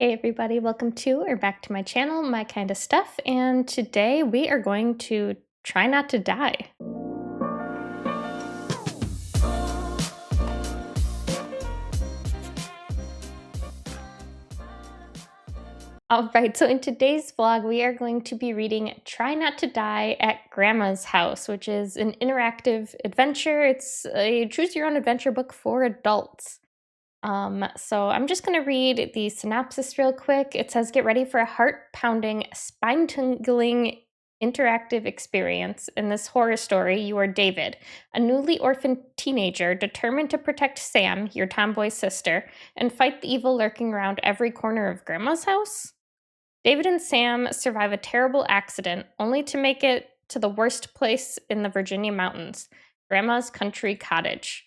Hey everybody, welcome to or back to my channel, My Kind of Stuff, and today we are going to try not to die. Alright, so in today's vlog, we are going to be reading Try Not to Die at Grandma's House, which is an interactive adventure. It's a choose your own adventure book for adults. So I'm just going to read the synopsis real quick. It says, get ready for a heart-pounding, spine-tingling interactive experience. In this horror story, you are David, a newly orphaned teenager determined to protect Sam, your tomboy sister, and fight the evil lurking around every corner of Grandma's house. David and Sam survive a terrible accident, only to make it to the worst place in the Virginia mountains, Grandma's country cottage.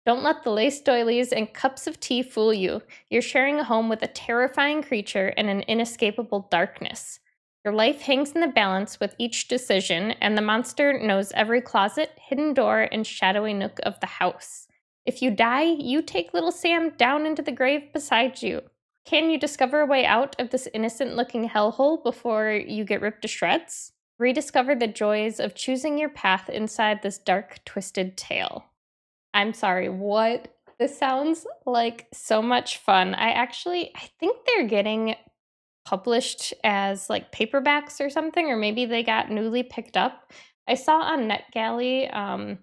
Don't let the lace doilies and cups of tea fool you. You're sharing a home with a terrifying creature and an inescapable darkness. Your life hangs in the balance with each decision, and the monster knows every closet, hidden door, and shadowy nook of the house. If you die, you take little Sam down into the grave beside you. Can you discover a way out of this innocent-looking hellhole before you get ripped to shreds? Rediscover the joys of choosing your path inside this dark, twisted tale. I'm sorry, what? This sounds like so much fun. I think they're getting published as like paperbacks or something, or maybe they got newly picked up. I saw on NetGalley,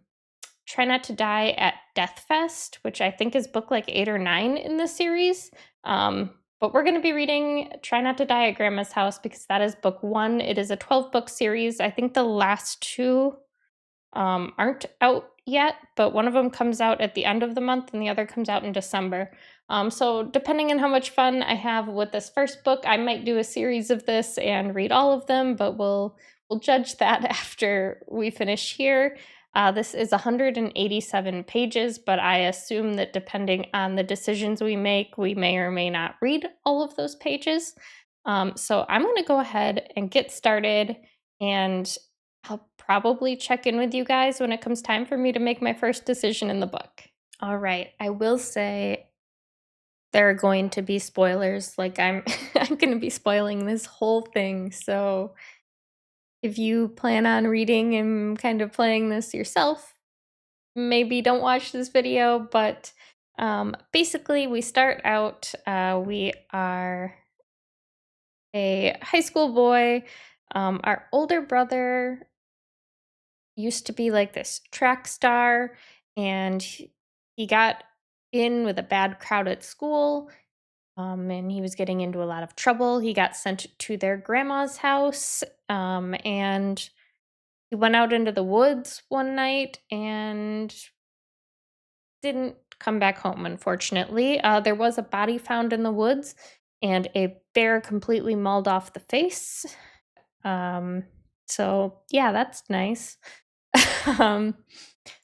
Try Not to Die at Death Fest, which I think is book like 8 or 9 in this series. But we're going to be reading Try Not to Die at Grandma's House because that is book 1. It is a 12-book series. I think the last 2 aren't out yet, but one of them comes out at the end of the month and the other comes out in December. So depending on how much fun I have with this first book, I might do a series of this and read all of them, but we'll judge that after we finish here. This is 187 pages, but I assume that depending on the decisions we make, we may or may not read all of those pages. So I'm going to go ahead and get started, and I'll probably check in with you guys when it comes time for me to make my first decision in the book. All right, I will say there are going to be spoilers. Like I'm I'm going to be spoiling this whole thing. So if you plan on reading and kind of playing this yourself, maybe don't watch this video, but basically we start out, we are a high school boy. Our older brother used to be like this track star, and he got in with a bad crowd at school, and he was getting into a lot of trouble. He got sent to their grandma's house, and he went out into the woods one night and didn't come back home, unfortunately. There was a body found in the woods and a bear completely mauled off the face. So yeah, that's nice. um,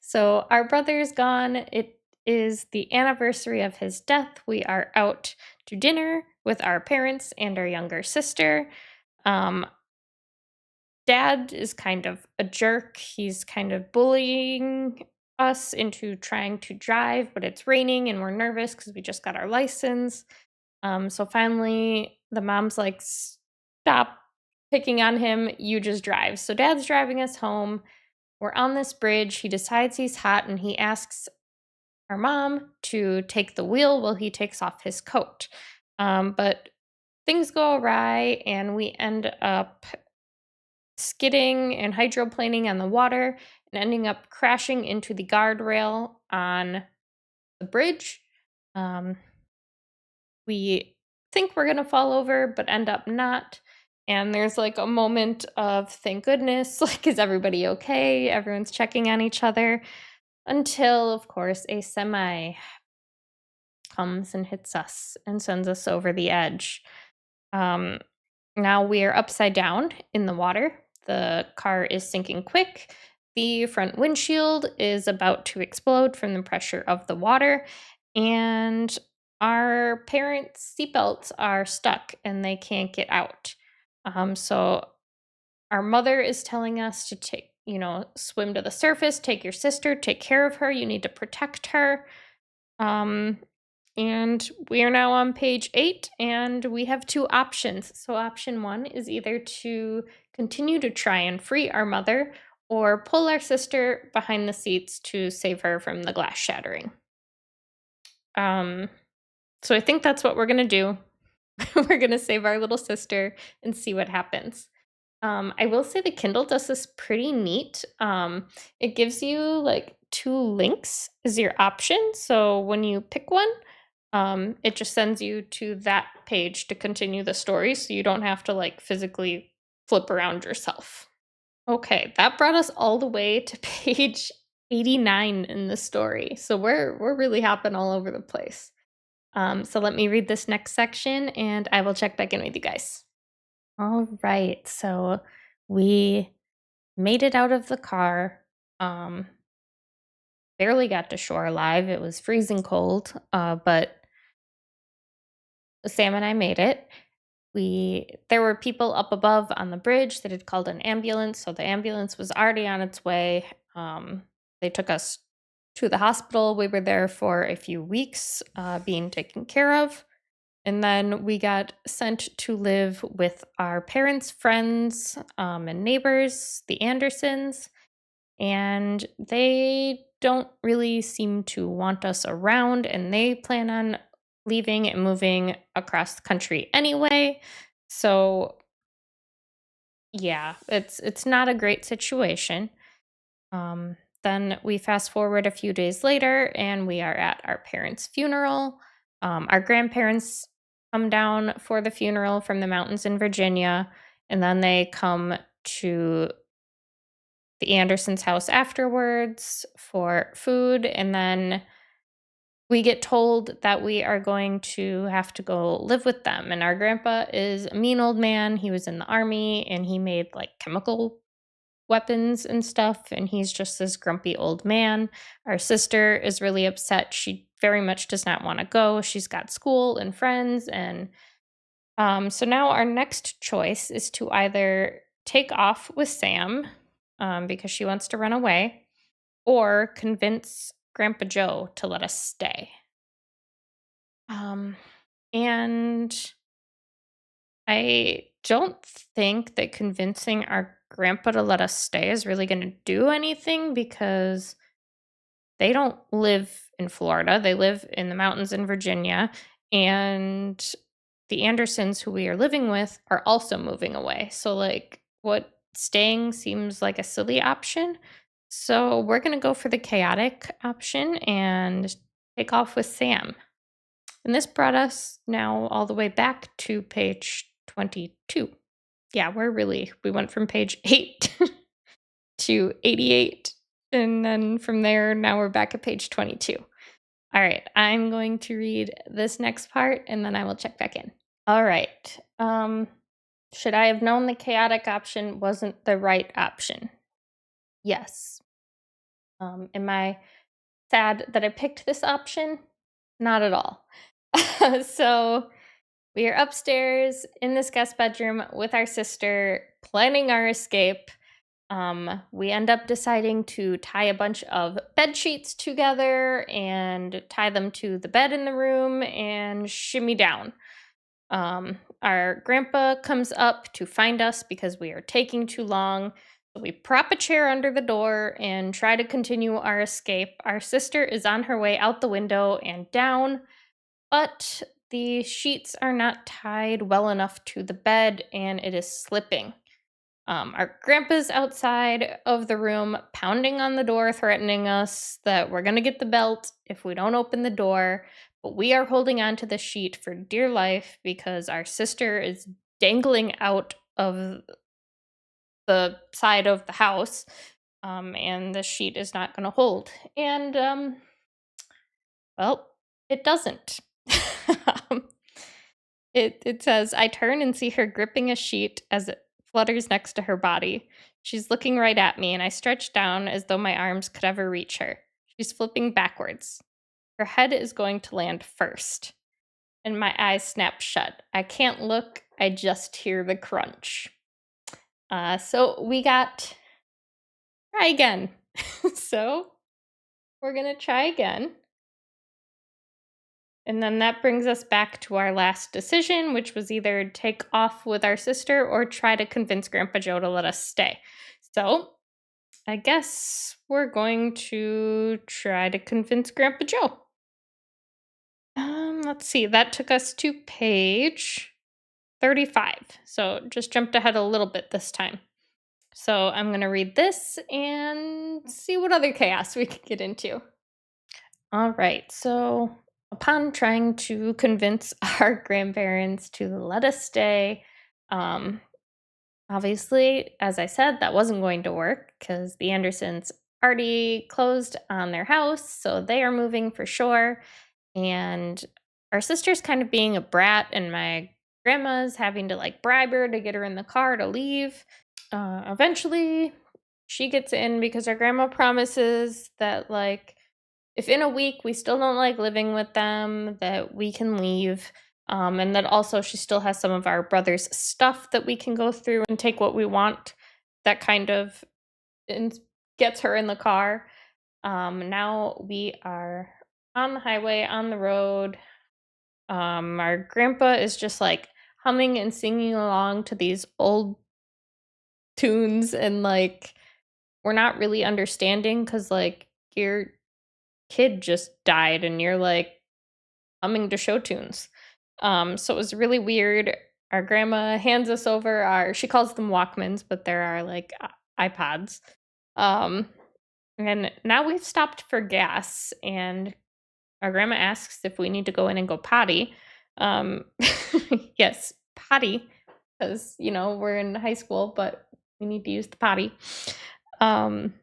so our brother's gone. It is the anniversary of his death. We are out to dinner with our parents and our younger sister. Um, Dad is kind of a jerk. He's kind of bullying us into trying to drive, but it's raining and we're nervous because we just got our license. So finally, the mom's like, stop picking on him. You just drive. So Dad's driving us home. We're on this bridge. He decides he's hot and he asks our mom to take the wheel while he takes off his coat. But things go awry and we end up skidding and hydroplaning on the water and ending up crashing into the guardrail on the bridge. We think we're going to fall over, but end up not. And there's like a moment of thank goodness, like, is everybody okay? Everyone's checking on each other until, of course, a semi comes and hits us and sends us over the edge. Now we are upside down in the water. The car is sinking quick. The front windshield is about to explode from the pressure of the water. And our parents' seatbelts are stuck and they can't get out. So our mother is telling us to swim to the surface, take your sister, take care of her. You need to protect her. And we are now on page 8, and we have two options. So, option 1 is either to continue to try and free our mother or pull our sister behind the seats to save her from the glass shattering. Um, so, I think that's what we're going to do. We're going to save our little sister and see what happens. I will say the Kindle does this pretty neat. It gives you like two links as your option. So when you pick one, it just sends you to that page to continue the story. So you don't have to like physically flip around yourself. Okay, that brought us all the way to page 89 in the story. So we're really hopping all over the place. So let me read this next section and I will check back in with you guys. All right. So we made it out of the car. Um, Barely got to shore alive. It was freezing cold, but Sam and I made it. There were people up above on the bridge that had called an ambulance, so the ambulance was already on its way. They took us to the hospital. We were there for a few weeks, being taken care of. And then we got sent to live with our parents, friends, and neighbors, the Andersons. And they don't really seem to want us around, and they plan on leaving and moving across the country anyway. So yeah, it's not a great situation. Um, then we fast forward a few days later, and we are at our parents' funeral. Our grandparents come down for the funeral from the mountains in Virginia, and then they come to the Andersons' house afterwards for food. And then we get told that we are going to have to go live with them. And our grandpa is a mean old man. He was in the army and he made like chemical weapons and stuff. And he's just this grumpy old man. Our sister is really upset. She very much does not want to go. She's got school and friends. And so now our next choice is to either take off with Sam because she wants to run away, or convince Grandpa Joe to let us stay. And I don't think that convincing our grandpa to let us stay is really going to do anything because they don't live in Florida. They live in the mountains in Virginia. And the Andersons, who we are living with, are also moving away. So, like, what staying seems like a silly option. So, we're going to go for the chaotic option and take off with Sam. And this brought us now all the way back to page 22. Yeah, we went from page 8 to 88. And then from there, now we're back at page 22. All right, I'm going to read this next part and then I will check back in. All right. Should I have known the chaotic option wasn't the right option? Yes. Am I sad that I picked this option? Not at all. So we are upstairs in this guest bedroom with our sister, planning our escape. We end up deciding to tie a bunch of bed sheets together and tie them to the bed in the room and shimmy down. Our grandpa comes up to find us because we are taking too long. So we prop a chair under the door and try to continue our escape. Our sister is on her way out the window and down, but the sheets are not tied well enough to the bed and it is slipping. Our grandpa's outside of the room, pounding on the door, threatening us that we're going to get the belt if we don't open the door. But we are holding on to the sheet for dear life because our sister is dangling out of the side of the house, and the sheet is not going to hold. And, well, it doesn't. Um, it says, I turn and see her gripping a sheet as it flutters next to her body. She's looking right at me, and I stretch down as though my arms could ever reach her. She's flipping backwards. Her head is going to land first. And my eyes snap shut. I can't look, I just hear the crunch. So we got try again. So we're gonna try again. And then that brings us back to our last decision, which was either take off with our sister or try to convince Grandpa Joe to let us stay. So I guess we're going to try to convince Grandpa Joe. Let's see, that took us to page 35. So just jumped ahead a little bit this time. So I'm going to read this and see what other chaos we can get into. All right. So upon trying to convince our grandparents to let us stay, um, obviously, as I said, that wasn't going to work because the Andersons already closed on their house. So they are moving for sure. And our sister's kind of being a brat, and my grandma's having to like bribe her to get her in the car to leave. Eventually, she gets in because our grandma promises that, like, if in a week we still don't like living with them, that we can leave. And that also she still has some of our brother's stuff that we can go through and take what we want. That kind of gets her in the car. Now we are on the highway, on the road. Our grandpa is just like humming and singing along to these old tunes, and like we're not really understanding because like your kid just died and you're like humming to show tunes. So it was really weird. Our grandma hands us over she calls them Walkmans, but there are like iPods. Um, and now we've stopped for gas, and our grandma asks if we need to go in and go potty. Um, yes, potty, because, we're in high school, but we need to use the potty. Um,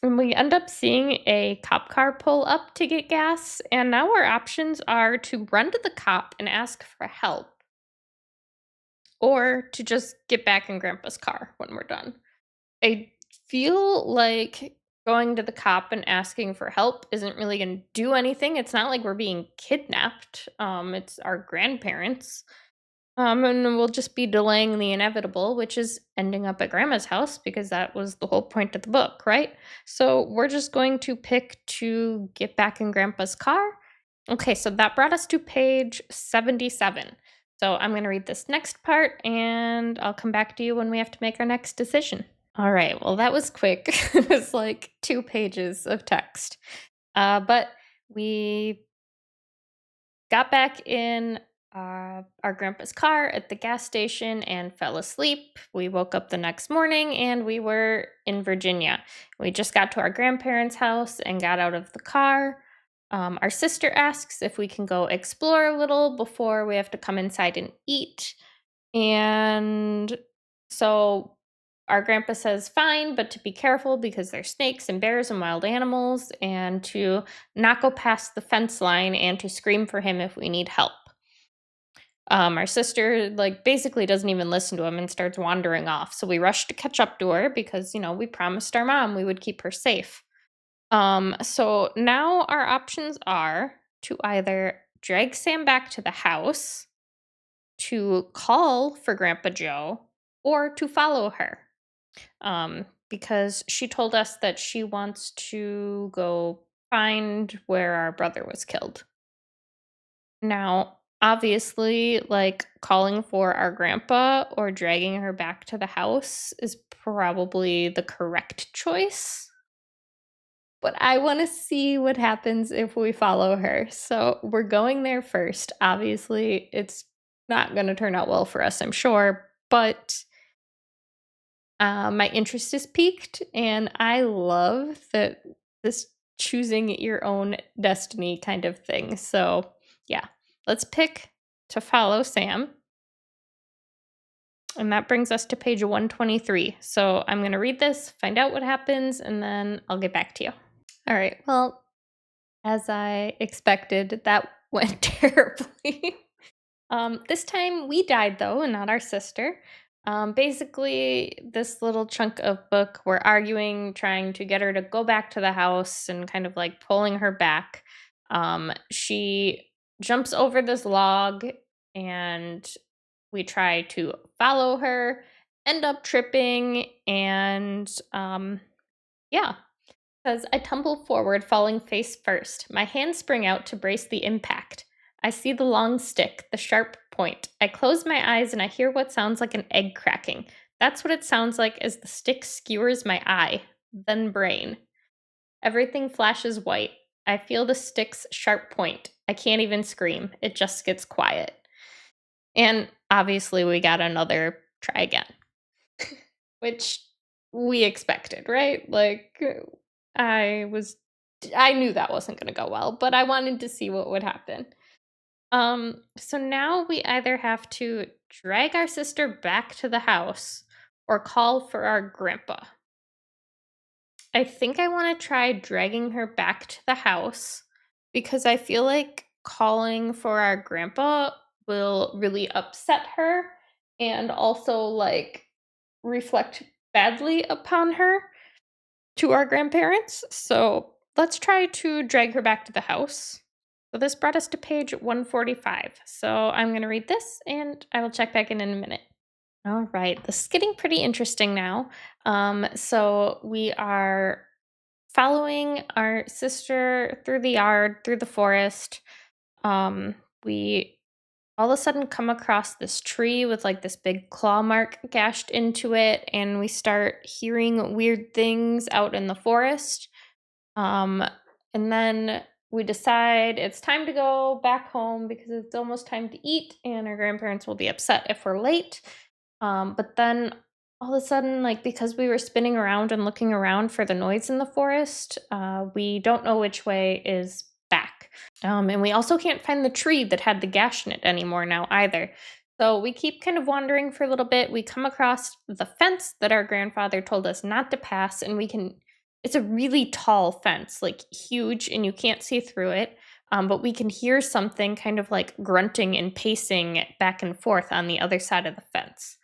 and we end up seeing a cop car pull up to get gas, and now our options are to run to the cop and ask for help, or to just get back in Grandpa's car when we're done. I feel like going to the cop and asking for help isn't really going to do anything. It's not like we're being kidnapped. It's our grandparents. And we'll just be delaying the inevitable, which is ending up at Grandma's house, because that was the whole point of the book, right? So we're just going to pick to get back in Grandpa's car. Okay, so that brought us to page 77. So I'm going to read this next part, and I'll come back to you when we have to make our next decision. All right, well, that was quick. It was like 2 pages of text. But we got back in our grandpa's car at the gas station and fell asleep. We woke up the next morning and we were in Virginia. We just got to our grandparents' house and got out of the car. Our sister asks if we can go explore a little before we have to come inside and eat. And so our grandpa says fine, but to be careful because there's snakes and bears and wild animals, and to not go past the fence line, and to scream for him if we need help. Our sister like basically doesn't even listen to him and starts wandering off. So we rush to catch up to her because, we promised our mom we would keep her safe. So now our options are to either drag Sam back to the house, to call for Grandpa Joe, or to follow her. Because she told us that she wants to go find where our brother was killed. Now, obviously, like calling for our grandpa or dragging her back to the house is probably the correct choice. But I want to see what happens if we follow her. So we're going there first. Obviously, it's not going to turn out well for us, I'm sure. But my interest is piqued, and I love that this choosing your own destiny kind of thing. So, yeah, let's pick to follow Sam. And that brings us to page 123. So, I'm going to read this, find out what happens, and then I'll get back to you. All right. Well, as I expected, that went terribly. This time we died though, and not our sister. Basically, this little chunk of book, we're arguing, trying to get her to go back to the house and kind of like pulling her back. She jumps over this log, and we try to follow her, end up tripping, and yeah, Says, I tumble forward, falling face first. My hands spring out to brace the impact. I see the long stick, the sharp point. I close my eyes and I hear what sounds like an egg cracking. That's what it sounds like as the stick skewers my eye, then brain. Everything flashes white. I feel the stick's sharp point. I can't even scream. It just gets quiet. And obviously, we got another try again, which we expected, right? Like, I was, I knew that wasn't going to go well, but I wanted to see what would happen. So now we either have to drag our sister back to the house or call for our grandpa. I think I want to try dragging her back to the house because I feel like calling for our grandpa will really upset her and also like reflect badly upon her to our grandparents. So let's try to drag her back to the house. So this brought us to page 145. So I'm going to read this and I will check back in a minute. All right, this is getting pretty interesting now. So we are following our sister through the yard, through the forest. We all of a sudden come across this tree with like this big claw mark gashed into it, and we start hearing weird things out in the forest. Um, and then we decide it's time to go back home because it's almost time to eat, and our grandparents will be upset if we're late. But then all of a sudden, like because we were spinning around and looking around for the noise in the forest, we don't know which way is back. And we also can't find the tree that had the gash in it anymore now either. So we keep kind of wandering for a little bit. We come across the fence that our grandfather told us not to pass, and it's a really tall fence, like huge, and you can't see through it. But we can hear something kind of like grunting and pacing back and forth on the other side of the fence.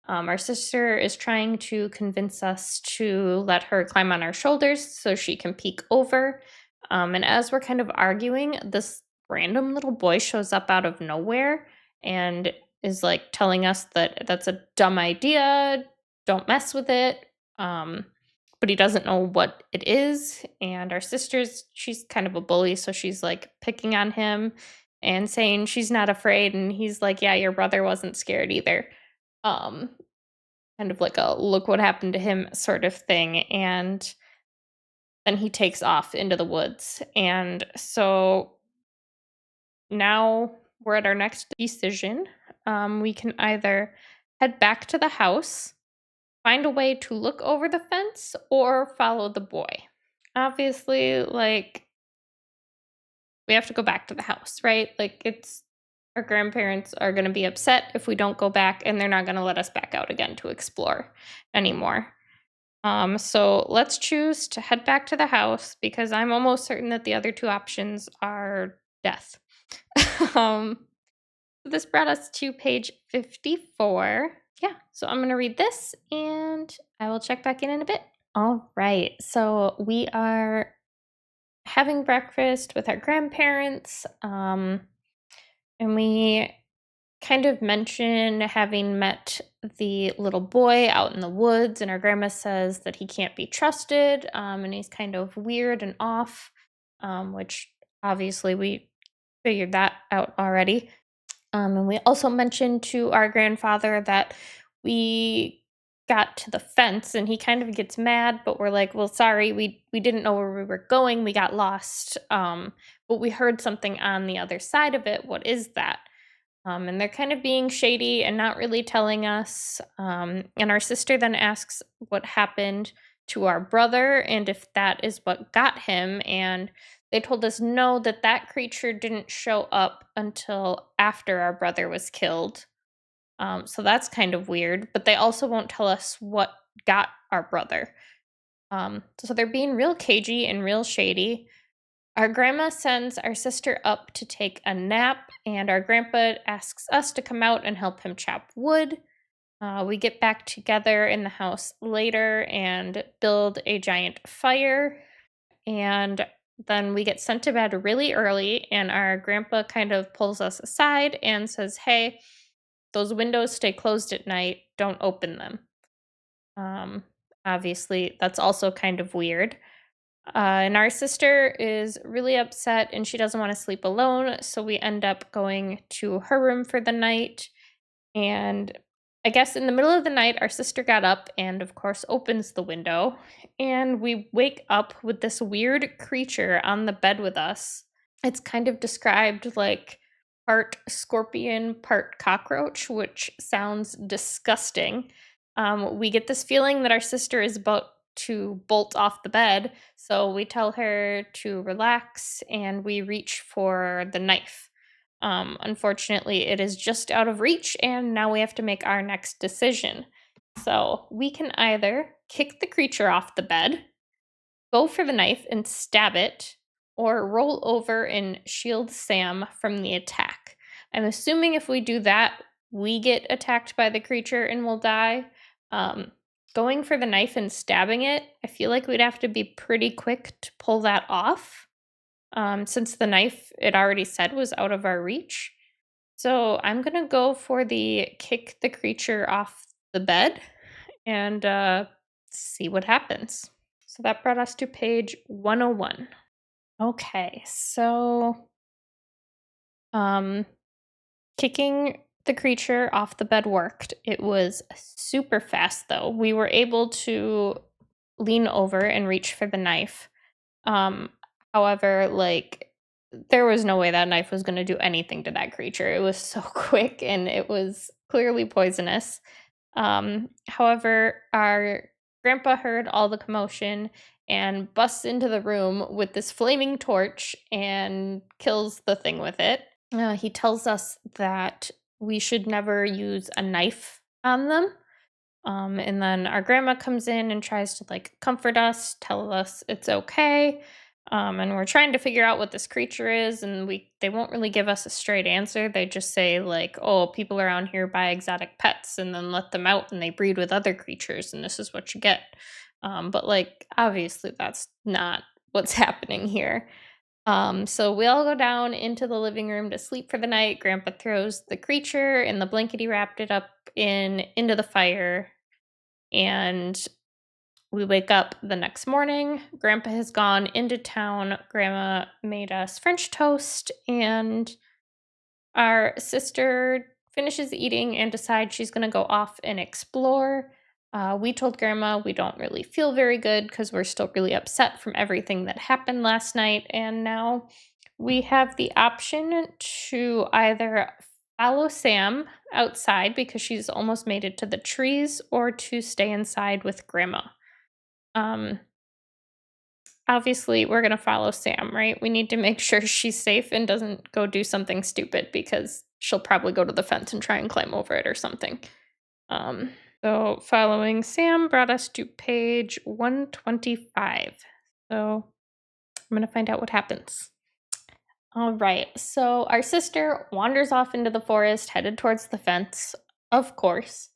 Our sister is trying to convince us to let her climb on our shoulders so she can peek over. And as we're kind of arguing, this random little boy shows up out of nowhere and is like telling us that that's a dumb idea, don't mess with it. But he doesn't know what it is. And our sister's, she's kind of a bully, so she's like picking on him and saying she's not afraid. And he's like, yeah, your brother wasn't scared either. Um, Kind of like a look what happened to him sort of thing. And then he takes off into the woods. And so now we're at our next decision. We can either head back to the house, find a way to look over the fence, or follow the boy. Obviously, like, we have to go back to the house, right? Like, it's our grandparents are going to be upset if we don't go back, and they're not going to let us back out again to explore anymore. So let's choose to head back to the house because I'm almost certain that the other two options are death. um, this brought us to page 54. Yeah, so I'm going to read this and I will check back in a bit. All right, so we are having breakfast with our grandparents, and we kind of mention having met the little boy out in the woods, and our grandma says that he can't be trusted, and he's kind of weird and off, which obviously we figured that out already. And we also mentioned to our grandfather that we got to the fence and he kind of gets mad, but we're like, well, sorry, we didn't know where we were going, we got lost, but we heard something on the other side of it. What is that? And they're kind of being shady and not really telling us. And our sister then asks what happened to our brother and if that is what got him. And they told us no, that that creature didn't show up until after our brother was killed. So that's kind of weird. But they also won't tell us what got our brother. So they're being real cagey and real shady. Our grandma sends our sister up to take a nap, and our grandpa asks us to come out and help him chop wood. We get back together in the house later and build a giant fire, and then we get sent to bed really early, and our grandpa kind of pulls us aside and says, hey, those windows stay closed at night, don't open them. Um, Obviously, that's also kind of weird. And our sister is really upset and she doesn't want to sleep alone. So we end up going to her room for the night. And I guess in the middle of the night, our sister got up and, of course, opens the window. And we wake up with this weird creature on the bed with us. It's kind of described like part scorpion, part cockroach, which sounds disgusting. We get this feeling that our sister is about to bolt off the bed, so we tell her to relax and we reach for the knife. Unfortunately, it is just out of reach, and now we have to make our next decision. So we can either kick the creature off the bed, go for the knife and stab it, or roll over and shield Sam from the attack. I'm assuming if we do that, we get attacked by the creature and will die. Um, Going for the knife and stabbing it, I feel like we'd have to be pretty quick to pull that off, since the knife, it already said, was out of our reach. So I'm gonna go for the kick the creature off the bed and see what happens. So that brought us to page 101. Okay, so um kicking the creature off the bed worked. It was super fast though. We were able to lean over and reach for the knife. Um However, like there was no way that knife was going to do anything to that creature. It was so quick and it was clearly poisonous. However, our grandpa heard all the commotion and busts into the room with this flaming torch and kills the thing with it. He tells us that we should never use a knife on them. And then our grandma comes in and tries to like comfort us, tell us it's okay. And we're trying to figure out what this creature is, and they won't really give us a straight answer. They just say like, "Oh, people around here buy exotic pets and then let them out, and they breed with other creatures, and this is what you get." But like, obviously, that's not what's happening here. So we all go down into the living room to sleep for the night. Grandpa throws the creature and the blanket he wrapped it up in into the fire, and we wake up the next morning. Grandpa has gone into town. Grandma made us French toast, and our sister finishes eating and decides she's going to go off and explore. We told Grandma we don't really feel very good because we're still really upset from everything that happened last night. And now we have the option to either follow Sam outside because she's almost made it to the trees, or to stay inside with Grandma. Um, Obviously, we're going to follow Sam, right? We need to make sure she's safe and doesn't go do something stupid because she'll probably go to the fence and try and climb over it or something. Um, so following Sam brought us to page 125. So I'm going to find out what happens. All right. So our sister wanders off into the forest, headed towards the fence, of course.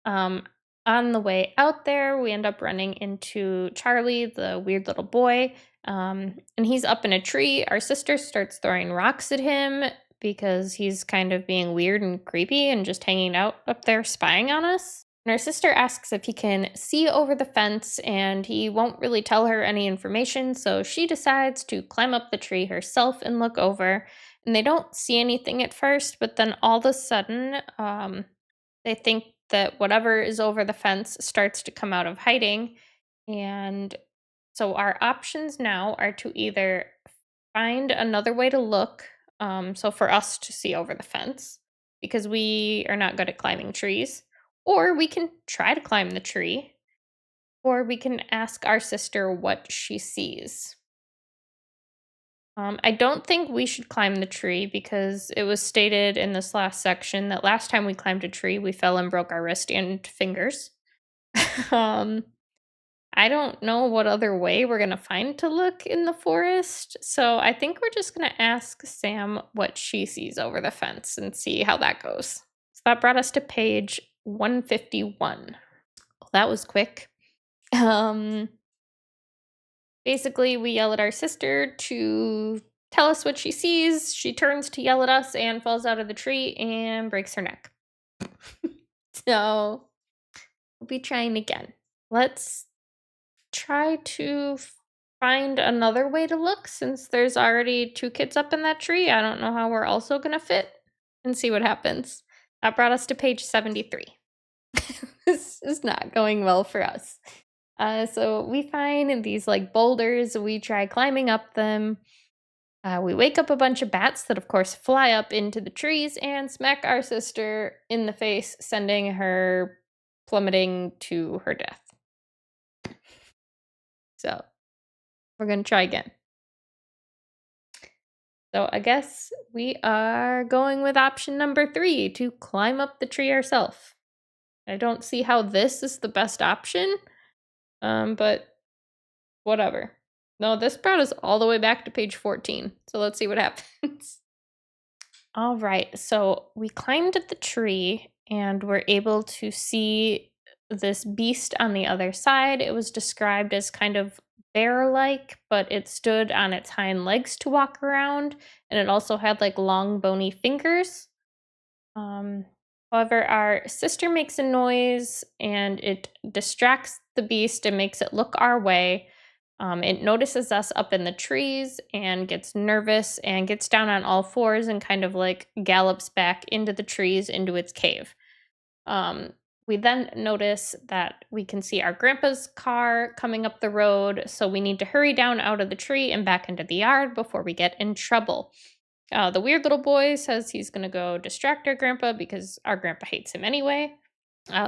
Um, on the way out there, we end up running into Charlie, the weird little boy. And he's up in a tree. Our sister starts throwing rocks at him because he's kind of being weird and creepy and just hanging out up there spying on us. And our sister asks if he can see over the fence, and he won't really tell her any information, so she decides to climb up the tree herself and look over. And they don't see anything at first, but then all of a sudden, they think that whatever is over the fence starts to come out of hiding. And so our options now are to either find another way to look, so for us to see over the fence, because we are not good at climbing trees, or we can try to climb the tree, or we can ask our sister what she sees. I don't think we should climb the tree because it was stated in this last section that last time we climbed a tree, we fell and broke our wrist and fingers. um, I don't know what other way we're gonna find to look in the forest, so I think we're just gonna ask Sam what she sees over the fence and see how that goes. So that brought us to page 151. Well, that was quick. Um, Basically, we yell at our sister to tell us what she sees. She turns to yell at us and falls out of the tree and breaks her neck. So we'll be trying again. Let's try to find another way to look since there's already 2 kids up in that tree. I don't know how we're also gonna fit and see what happens. That brought us to page 73. This is not going well for us. So we find these like boulders, we try climbing up them. We wake up a bunch of bats that, of course, fly up into the trees and smack our sister in the face, sending her plummeting to her death. So we're going to try again. So I guess we are going with option number 3 to climb up the tree ourselves. I don't see how this is the best option, but whatever. No, this brought us all the way back to page 14. So let's see what happens. All right, so we climbed the tree and were able to see this beast on the other side. It was described as kind of bear-like, but it stood on its hind legs to walk around, and it also had like long bony fingers. Um, However, our sister makes a noise and it distracts the beast and makes it look our way. It notices us up in the trees and gets nervous and gets down on all fours and kind of like gallops back into the trees into its cave. Um, we then notice that we can see our grandpa's car coming up the road, so we need to hurry down out of the tree and back into the yard before we get in trouble. The weird little boy says he's going to go distract our grandpa because our grandpa hates him anyway.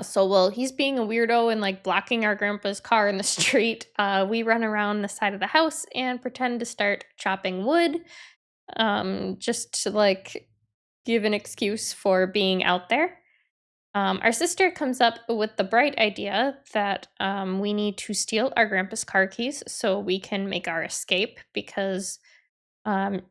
So while he's being a weirdo and like blocking our grandpa's car in the street, we run around the side of the house and pretend to start chopping wood, just to like give an excuse for being out there. Our sister comes up with the bright idea that we need to steal our grandpa's car keys so we can make our escape because um,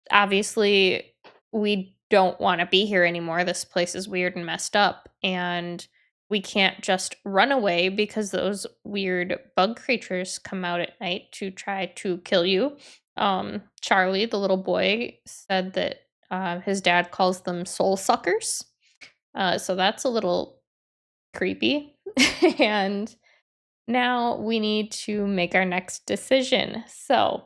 obviously we don't want to be here anymore. This place is weird and messed up, and we can't just run away because those weird bug creatures come out at night to try to kill you. Charlie, the little boy, said that his dad calls them soul suckers. So that's a little creepy. And now we need to make our next decision. So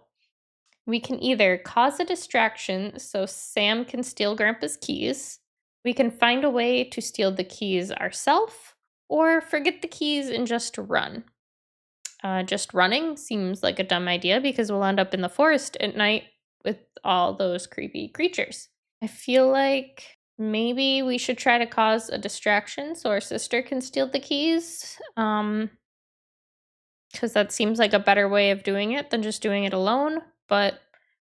we can either cause a distraction so Sam can steal Grandpa's keys, we can find a way to steal the keys ourselves, or forget the keys and just run. Just running seems like a dumb idea because we'll end up in the forest at night with all those creepy creatures. I feel like maybe we should try to cause a distraction so our sister can steal the keys. Because that seems like a better way of doing it than just doing it alone. But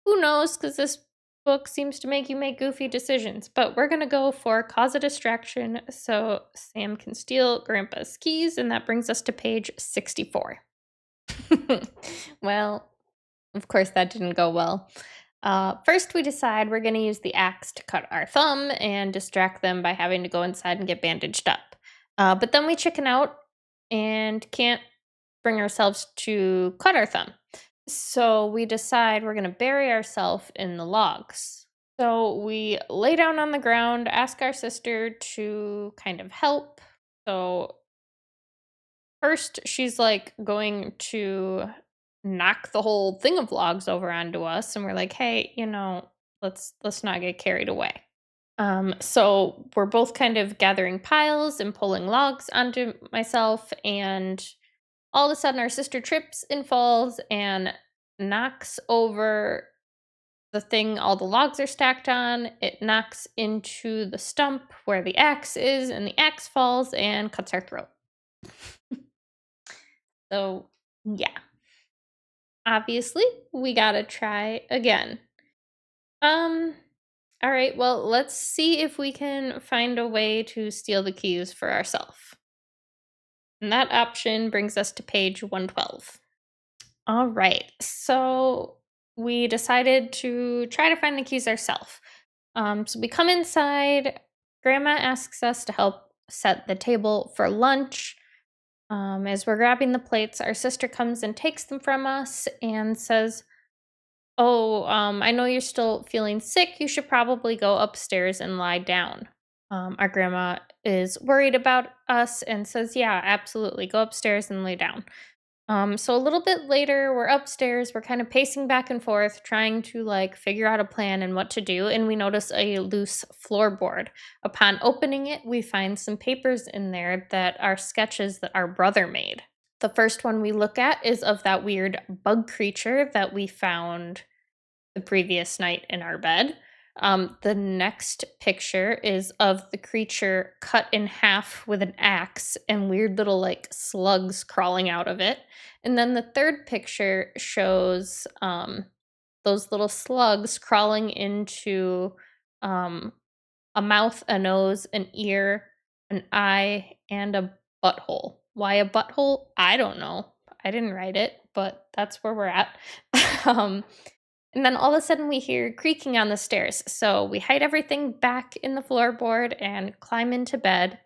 who knows, because this book seems to make you make goofy decisions. But we're going to go for cause a distraction so Sam can steal Grandpa's keys, and that brings us to page 64. Well, of course, that didn't go well. First, we decide we're going to use the axe to cut our thumb and distract them by having to go inside and get bandaged up. But then we chicken out and can't bring ourselves to cut our thumb. So we decide we're going to bury ourselves in the logs. So we lay down on the ground, ask our sister to kind of help. So first, she's like going to knock the whole thing of logs over onto us, and we're like, "Hey, let's not get carried away." So we're both kind of gathering piles and pulling logs onto myself, and all of a sudden our sister trips and falls and knocks over the thing all the logs are stacked on. It knocks into the stump where the axe is, and the axe falls and cuts our throat. So, yeah. Obviously, we gotta try again. All right, well, let's see if we can find a way to steal the keys for ourselves. And that option brings us to page 112. All right, so we decided to try to find the keys ourselves. So we come inside. Grandma asks us to help set the table for lunch. As we're grabbing the plates, our sister comes and takes them from us and says, "Oh, I know you're still feeling sick. You should probably go upstairs and lie down." Our grandma is worried about us and says, "Yeah, absolutely. Go upstairs and lay down." So a little bit later, we're upstairs, we're kind of pacing back and forth, trying to like figure out a plan and what to do, and we notice a loose floorboard. Upon opening it, we find some papers in there that are sketches that our brother made. The first one we look at is of that weird bug creature that we found the previous night in our bed. The next picture is of the creature cut in half with an axe and weird little like slugs crawling out of it. And then the third picture shows those little slugs crawling into um, a mouth, a nose, an ear, an eye, and a butthole. Why a butthole? I don't know. I didn't write it, but that's where we're at. um, and then all of a sudden we hear creaking on the stairs. So we hide everything back in the floorboard and climb into bed.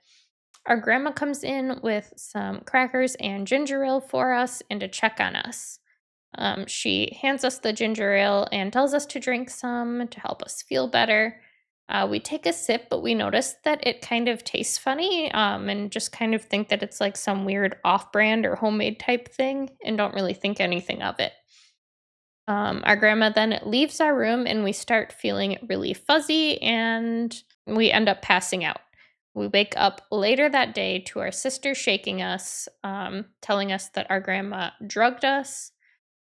Our grandma comes in with some crackers and ginger ale for us and to check on us. She hands us the ginger ale and tells us to drink some to help us feel better. We take a sip, but we notice that it kind of tastes funny and just kind of think that it's like some weird off brand or homemade type thing and don't really think anything of it. Our grandma then leaves our room and we start feeling really fuzzy and we end up passing out. We wake up later that day to our sister shaking us, telling us that our grandma drugged us.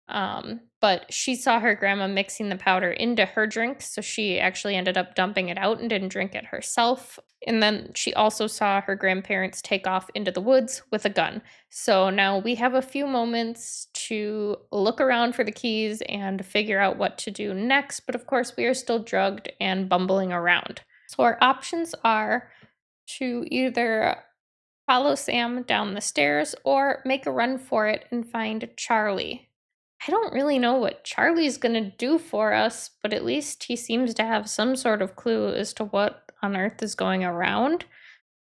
But she saw her grandma mixing the powder into her drink, so she actually ended up dumping it out and didn't drink it herself. And then she also saw her grandparents take off into the woods with a gun. So now we have a few moments to look around for the keys and figure out what to do next. But of course, we are still drugged and bumbling around. So our options are to either follow Sam down the stairs or make a run for it and find Charlie. I don't really know what Charlie's gonna do for us, but at least he seems to have some sort of clue as to what on earth is going around.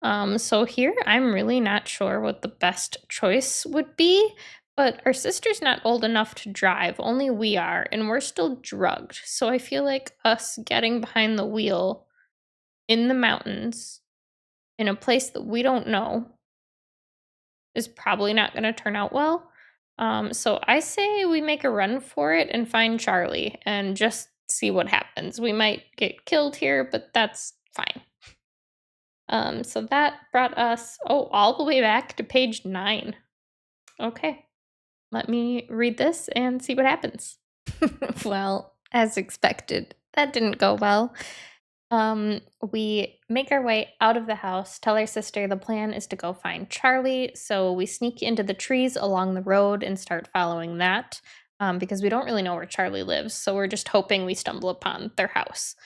So here I'm really not sure what the best choice would be, but our sister's not old enough to drive, only we are, and we're still drugged. So I feel like us getting behind the wheel in the mountains in a place that we don't know is probably not going to turn out well. So I say we make a run for it and find Charlie and just see what happens. We might get killed here, but that's fine. So that brought us, all the way back to page 9. Okay, let me read this and see what happens. Well, as expected, that didn't go well. We make our way out of the house, tell our sister the plan is to go find Charlie. So we sneak into the trees along the road and start following that because we don't really know where Charlie lives. So we're just hoping we stumble upon their house.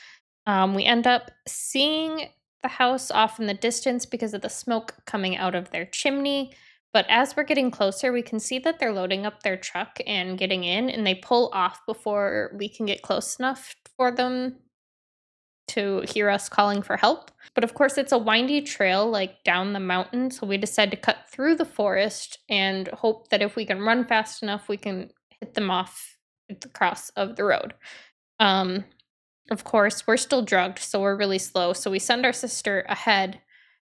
We end up seeing the house off in the distance because of the smoke coming out of their chimney. But as we're getting closer, we can see that they're loading up their truck and getting in, and they pull off before we can get close enough for them to hear us calling for help. But of course, it's a windy trail like down the mountain, so we decide to cut through the forest and hope that if we can run fast enough, we can hit them off at the cross of the road. Of course, we're still drugged, so we're really slow. So we send our sister ahead,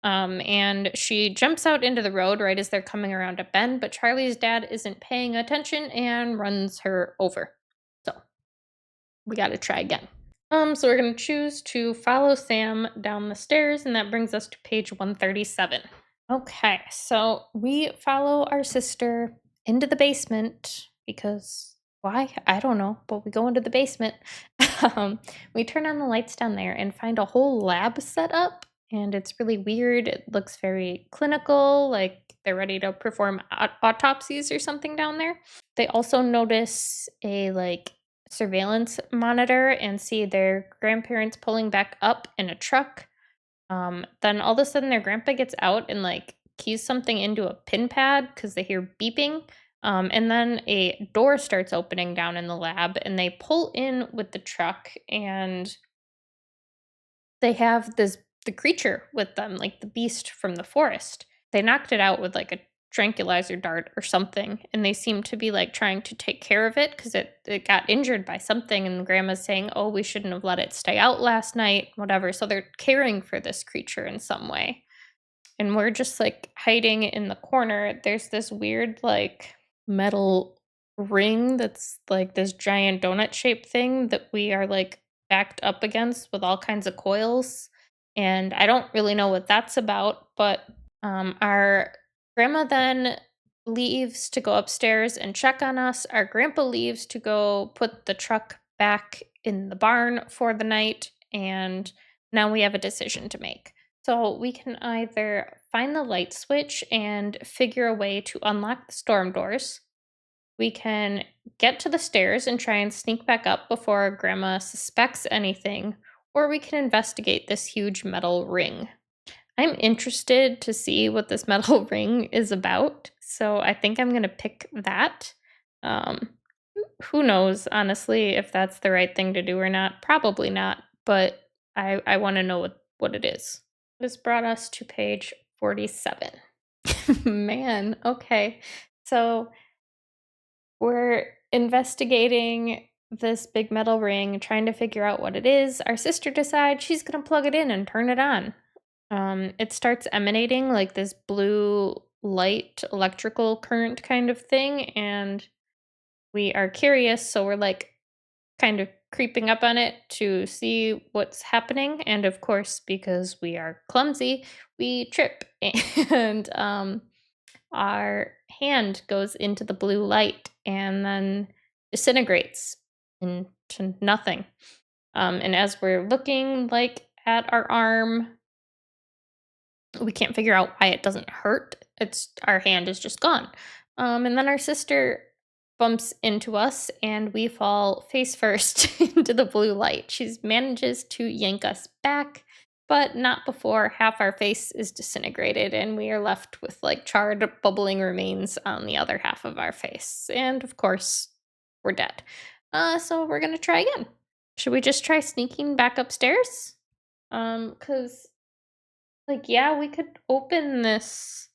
and she jumps out into the road right as they're coming around a bend. But Charlie's dad isn't paying attention and runs her over. So we got to try again. So we're going to choose to follow Sam down the stairs, and that brings us to page 137. Okay, so we follow our sister into the basement because why? I don't know, but we go into the basement. We turn on the lights down there and find a whole lab set up, and it's really weird. It looks very clinical, like they're ready to perform autopsies or something down there. They also notice a like surveillance monitor and see their grandparents pulling back up in a truck. Then all of a sudden their grandpa gets out and like keys something into a pin pad because they hear beeping. And then a door starts opening down in the lab and they pull in with the truck and they have the creature with them, like the beast from the forest. They knocked it out with like a tranquilizer dart or something, and they seem to be like trying to take care of it because it got injured by something. And grandma's saying, "Oh, we shouldn't have let it stay out last night," whatever. So they're caring for this creature in some way. And we're just like hiding in the corner. There's this weird like metal ring that's like this giant donut shaped thing that we are like backed up against with all kinds of coils. And I don't really know what that's about, but our grandma then leaves to go upstairs and check on us. Our grandpa leaves to go put the truck back in the barn for the night. And now we have a decision to make. So we can either find the light switch and figure a way to unlock the storm doors. We can get to the stairs and try and sneak back up before grandma suspects anything, or we can investigate this huge metal ring. I'm interested to see what this metal ring is about, so I think I'm going to pick that. Um, who knows, honestly, if that's the right thing to do or not? Probably not, but I want to know what it is. This brought us to page 47. Man, okay. So we're investigating this big metal ring, trying to figure out what it is. Our sister decides she's going to plug it in and turn it on. It starts emanating like this blue light electrical current kind of thing, and we are curious, so we're like kind of creeping up on it to see what's happening. And of course, because we are clumsy, we trip and our hand goes into the blue light and then disintegrates into nothing. And as we're looking like at our arm, we can't figure out why it doesn't hurt. It's our hand is just gone. And then our sister bumps into us and we fall face first into the blue light. She manages to yank us back, but not before half our face is disintegrated and we are left with like charred, bubbling remains on the other half of our face. And of course, we're dead. So we're gonna try again. Should we just try sneaking back upstairs? Cause like, yeah, we could open this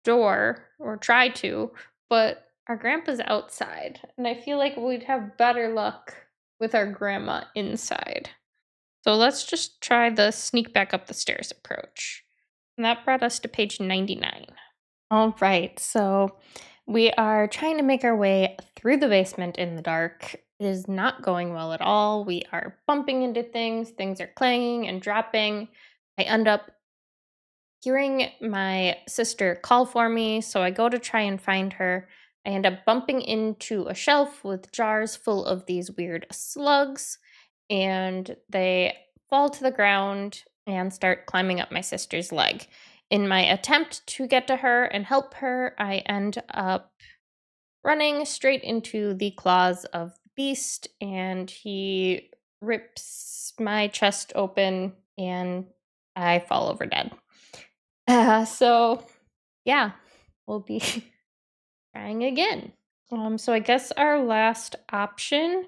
door or try to, but our grandpa's outside, and I feel like we'd have better luck with our grandma inside. So let's just try the sneak back up the stairs approach. And that brought us to page 99. All right, so we are trying to make our way through the basement in the dark. It is not going well at all. We are bumping into things are clanging and dropping. I end up hearing my sister call for me, so I go to try and find her. I end up bumping into a shelf with jars full of these weird slugs, and they fall to the ground and start climbing up my sister's leg. In my attempt to get to her and help her, I end up running straight into the claws of the beast, and he rips my chest open, and I fall over dead. So yeah, we'll be trying again. So I guess our last option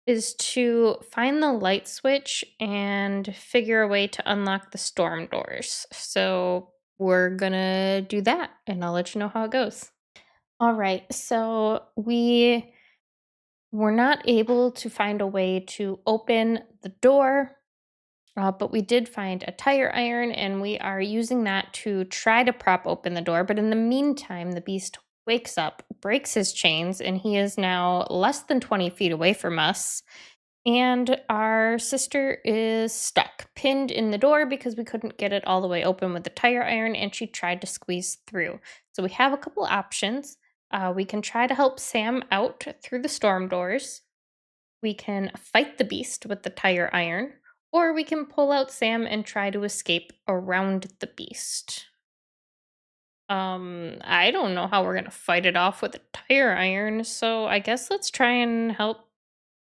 is to find the light switch and figure a way to unlock the storm doors. So we're gonna do that and I'll let you know how it goes. All right, so we were not able to find a way to open the door. But we did find a tire iron and we are using that to try to prop open the door. But in the meantime, the beast wakes up, breaks his chains, and he is now less than 20 feet away from us. And our sister is stuck, pinned in the door because we couldn't get it all the way open with the tire iron and she tried to squeeze through. So we have a couple options. We can try to help Sam out through the storm doors. We can fight the beast with the tire iron, or we can pull out Sam and try to escape around the beast. I don't know how we're gonna fight it off with a tire iron, so I guess let's try and help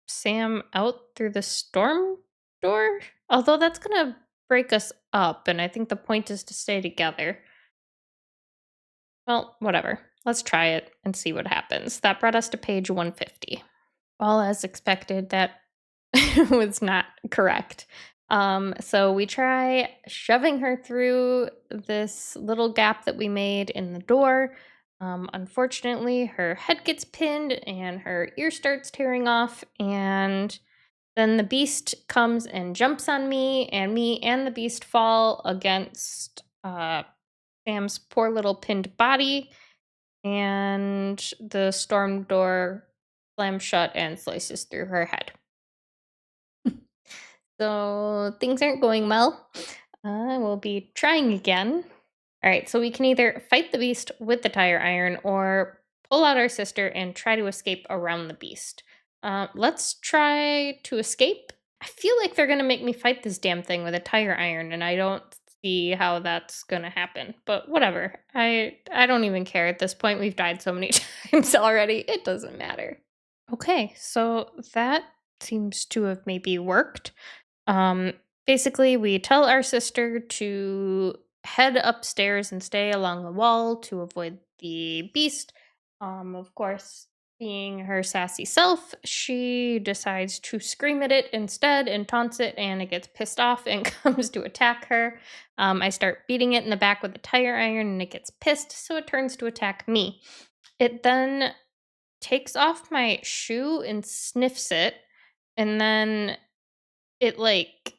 Sam out through the storm door. Although that's gonna break us up, and I think the point is to stay together. Well, whatever. Let's try it and see what happens. That brought us to page 150. Well, as expected, that was not correct. So we try shoving her through this little gap that we made in the door. Unfortunately, her head gets pinned and her ear starts tearing off. And then the beast comes and jumps on me and the beast fall against Sam's poor little pinned body. and the storm door slams shut and slices through her head. So things aren't going well. I will be trying again. All right, so we can either fight the beast with the tire iron or pull out our sister and try to escape around the beast. Let's try to escape. I feel like they're gonna make me fight this damn thing with a tire iron, and I don't see how that's gonna happen. But whatever. I don't even care at this point. We've died so many times already. It doesn't matter. Okay, so that seems to have maybe worked. Um, Basically, we tell our sister to head upstairs and stay along the wall to avoid the beast. Of course, being her sassy self, she decides to scream at it instead and taunts it, and it gets pissed off and comes to attack her. I start beating it in the back with a tire iron, and it gets pissed, so it turns to attack me. It then takes off my shoe and sniffs it, and then it like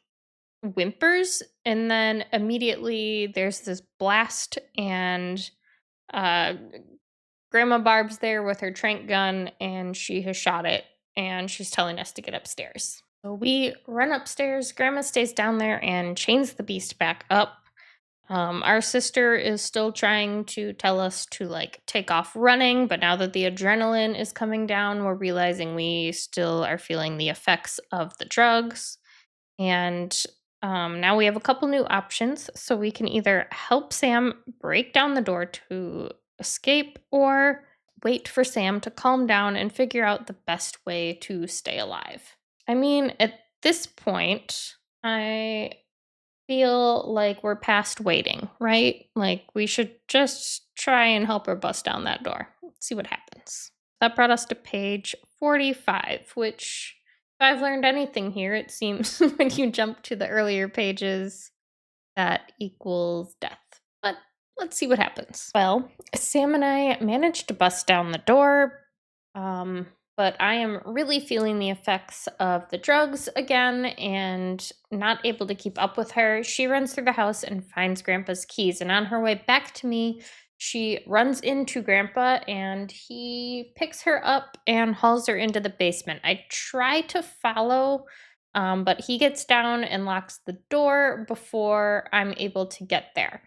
whimpers, and then immediately there's this blast, and uh Grandma Barb's there with her trank gun, and she has shot it, and she's telling us to get upstairs. So we run upstairs. Grandma stays down there and chains the beast back up. Our sister is still trying to tell us to like take off running, but now that the adrenaline is coming down, we're realizing we still are feeling the effects of the drugs. And now we have a couple new options. So we can either help Sam break down the door to escape or wait for Sam to calm down and figure out the best way to stay alive. I mean, at this point, I feel like we're past waiting, right? Like we should just try and help her bust down that door. See what happens. That brought us to page 45, which, if I've learned anything here, it seems when you jump to the earlier pages, that equals death. But let's see what happens. Well, Sam and I managed to bust down the door, um, but I am really feeling the effects of the drugs again and not able to keep up with her. She runs through the house and finds Grandpa's keys, and on her way back to me, she runs into Grandpa and he picks her up and hauls her into the basement. I try to follow, but he gets down and locks the door before I'm able to get there.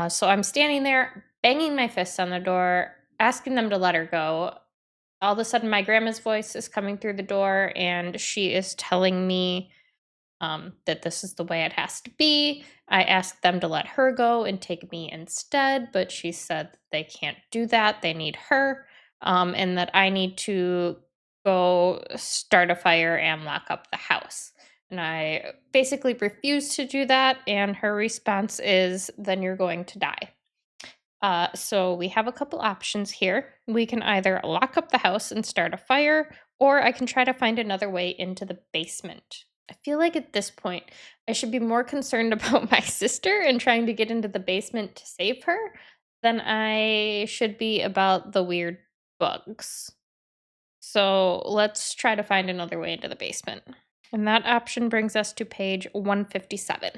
So I'm standing there, banging my fists on the door, asking them to let her go. All of a sudden, my grandma's voice is coming through the door, and she is telling me that this is the way it has to be. I asked them to let her go and take me instead, but she said that they can't do that. They need her, and that I need to go start a fire and lock up the house. And I basically refused to do that, and her response is, then you're going to die. So we have a couple options here. We can either lock up the house and start a fire, or I can try to find another way into the basement. I feel like at this point, I should be more concerned about my sister and trying to get into the basement to save her than I should be about the weird bugs. So let's try to find another way into the basement. And that option brings us to page 157.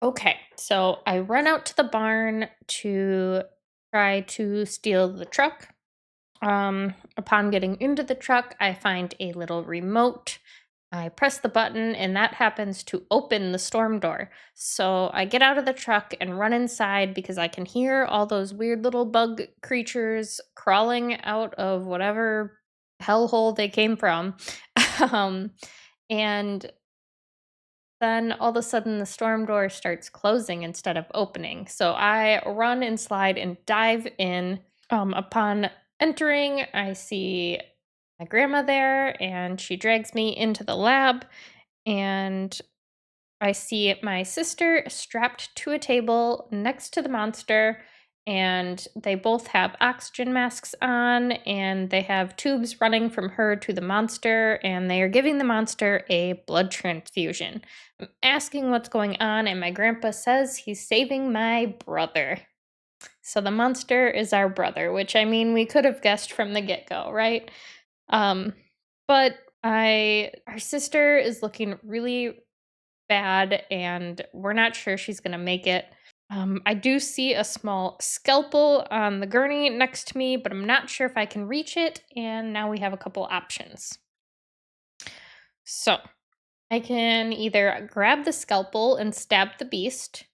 Okay, so I run out to the barn to try to steal the truck. Upon getting into the truck, I find a little remote. I press the button, and that happens to open the storm door. So I get out of the truck and run inside because I can hear all those weird little bug creatures crawling out of whatever hellhole they came from. um, and then all of a sudden the storm door starts closing instead of opening. So I run and slide and dive in. Upon entering, I see my grandma there, and she drags me into the lab, and I see my sister strapped to a table next to the monster, and they both have oxygen masks on, and they have tubes running from her to the monster, and they are giving the monster a blood transfusion. I'm asking what's going on, and my grandpa says he's saving my brother. So the monster is our brother, which I mean, we could have guessed from the get go, right? Um, but our sister is looking really bad, and we're not sure she's gonna make it. I do see a small scalpel on the gurney next to me, but I'm not sure if I can reach it. And now we have a couple options. So I can either grab the scalpel and stab the beast.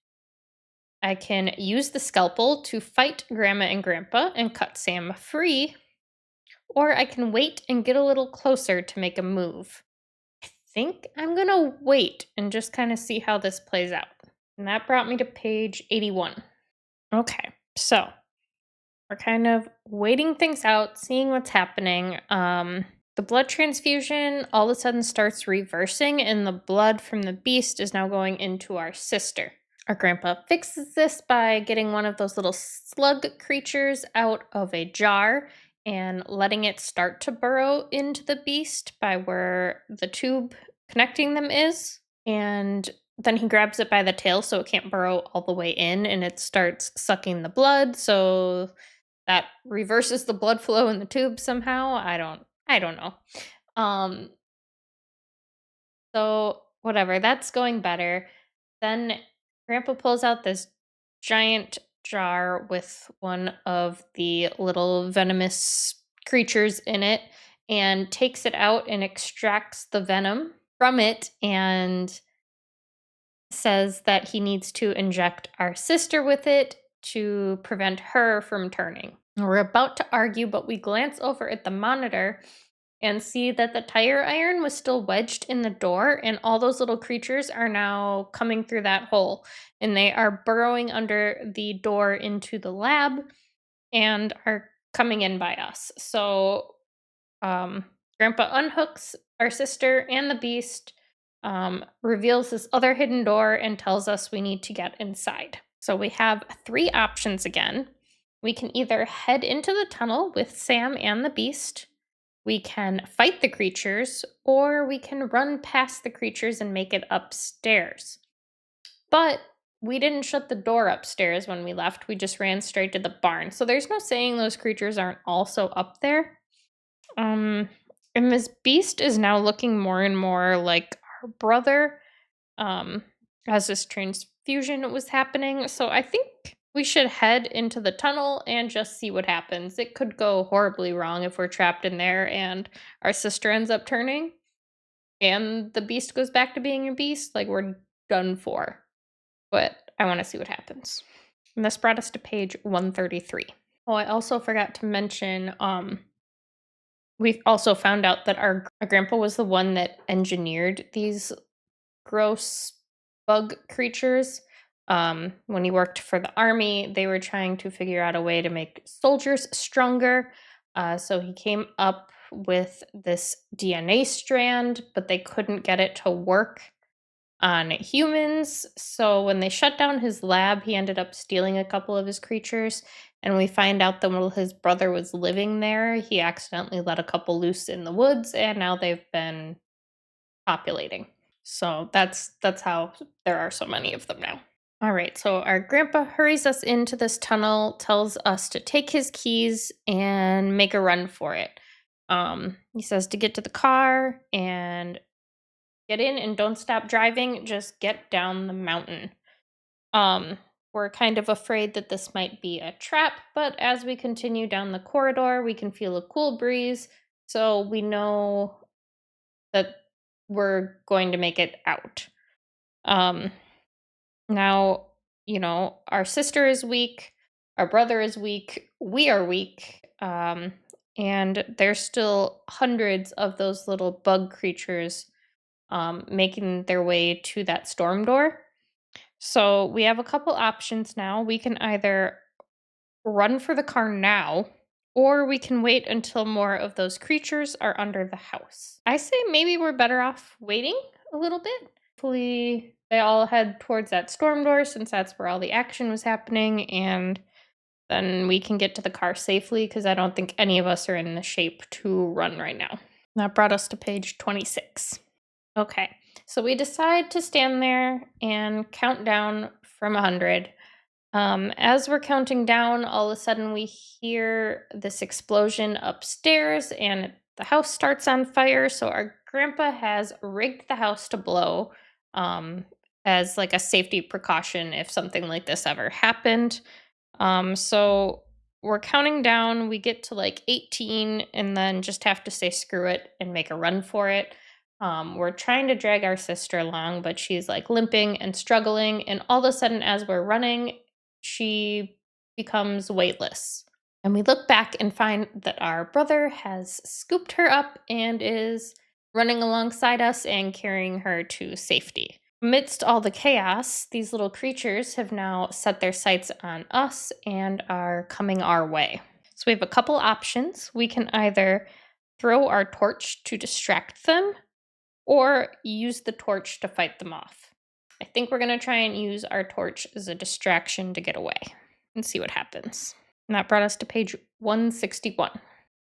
I can use the scalpel to fight Grandma and Grandpa and cut Sam free, or I can wait and get a little closer to make a move. I think I'm gonna wait and just kind of see how this plays out. And that brought me to page 81. Okay, so we're kind of waiting things out, seeing what's happening. The blood transfusion all of a sudden starts reversing, and the blood from the beast is now going into our sister. Our grandpa fixes this by getting one of those little slug creatures out of a jar and letting it start to burrow into the beast by where the tube connecting them is. And then he grabs it by the tail so it can't burrow all the way in, and it starts sucking the blood. So that reverses the blood flow in the tube somehow. I don't know. Um so whatever, that's going better. Then Grandpa pulls out this giant jar with one of the little venomous creatures in it and takes it out and extracts the venom from it and says that he needs to inject our sister with it to prevent her from turning. We're about to argue, but we glance over at the monitor and see that the tire iron was still wedged in the door, and all those little creatures are now coming through that hole, and they are burrowing under the door into the lab and are coming in by us. So um, Grandpa unhooks our sister and the beast, reveals this other hidden door, and tells us we need to get inside. So we have three options again. We can either head into the tunnel with Sam and the beast, we can fight the creatures, or we can run past the creatures and make it upstairs. But we didn't shut the door upstairs when we left. We just ran straight to the barn. So there's no saying those creatures aren't also up there. Um, and this beast is now looking more and more like our brother, um, as this transfusion was happening. So I think we should head into the tunnel and just see what happens. It could go horribly wrong if we're trapped in there and our sister ends up turning and the beast goes back to being a beast. Like, we're done for. But I want to see what happens. And this brought us to page 133. Oh, I also forgot to mention, we also found out that our grandpa was the one that engineered these gross bug creatures. When he worked for the army, they were trying to figure out a way to make soldiers stronger. So he came up with this DNA strand, but they couldn't get it to work on humans. So when they shut down his lab, he ended up stealing a couple of his creatures. And we find out that while his brother was living there, he accidentally let a couple loose in the woods, and now they've been populating. So that's how there are so many of them now. All right, so our grandpa hurries us into this tunnel, tells us to take his keys and make a run for it. He says to get to the car and get in and don't stop driving, just get down the mountain. We're kind of afraid that this might be a trap, but as we continue down the corridor, we can feel a cool breeze, so we know that we're going to make it out. Um, Now, our sister is weak, our brother is weak, we are weak, and there's still hundreds of those little bug creatures making their way to that storm door. So we have a couple options now. We can either run for the car now, or we can wait until more of those creatures are under the house. I say maybe we're better off waiting a little bit. Hopefully, they all head towards that storm door since that's where all the action was happening, and then we can get to the car safely because I don't think any of us are in the shape to run right now. That brought us to page 26. Okay, so we decide to stand there and count down from 100. As we're counting down, all of a sudden we hear this explosion upstairs and the house starts on fire. So our grandpa has rigged the house to blow. as like a safety precaution if something like this ever happened. So we're counting down. We get to like 18 and then just have to say screw it and make a run for it. We're trying to drag our sister along, but she's like limping and struggling. And all of a sudden, as we're running, she becomes weightless. And we look back and find that our brother has scooped her up and is running alongside us and carrying her to safety. Amidst all the chaos, these little creatures have now set their sights on us and are coming our way. So we have a couple options. We can either throw our torch to distract them or use the torch to fight them off. I think we're going to try and use our torch as a distraction to get away and see what happens. And that brought us to page 161.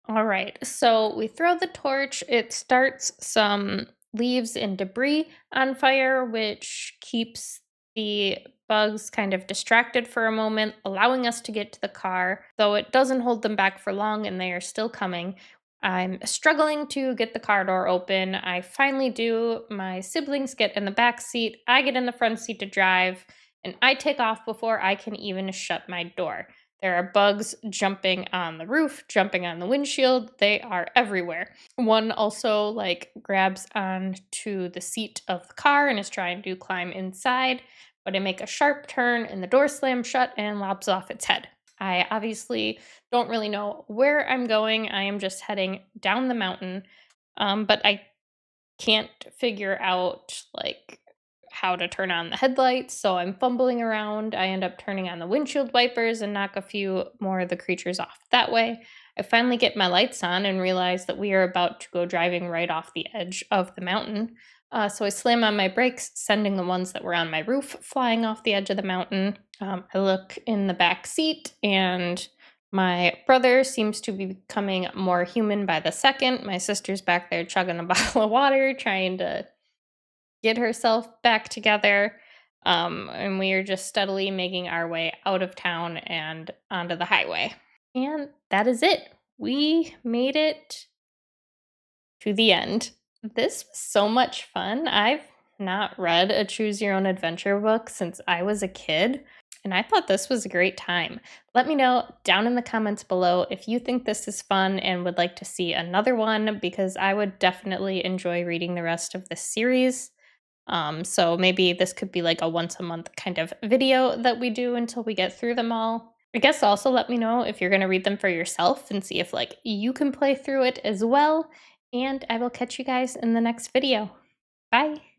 All right, so we throw the torch. It starts some leaves and debris on fire, which keeps the bugs kind of distracted for a moment, allowing us to get to the car, though it doesn't hold them back for long and they are still coming. I'm struggling to get the car door open. I finally do. My siblings get in the back seat. I get in the front seat to drive, and I take off before I can even shut my door. There are bugs jumping on the roof, jumping on the windshield. They are everywhere. One also like grabs onto the seat of the car and is trying to climb inside, but I make a sharp turn and the door slams shut and lobs off its head. I obviously don't really know where I'm going. I am just heading down the mountain, but I can't figure out like how to turn on the headlights, so I'm fumbling around. I end up turning on the windshield wipers and knock a few more of the creatures off that way. I finally get my lights on and realize that we are about to go driving right off the edge of the mountain. So I slam on my brakes, sending the ones that were on my roof flying off the edge of the mountain. I look in the back seat, and my brother seems to be becoming more human by the second. My sister's back there chugging a bottle of water, trying to get herself back together. And we are just steadily making our way out of town and onto the highway. And that is it. We made it to the end. This was so much fun. I've not read a choose your own adventure book since I was a kid, and I thought this was a great time. Let me know down in the comments below if you think this is fun and would like to see another one, because I would definitely enjoy reading the rest of this series. So maybe this could be like a once a month kind of video that we do until we get through them all. I guess also let me know if you're going to read them for yourself and see if like you can play through it as well. And I will catch you guys in the next video. Bye.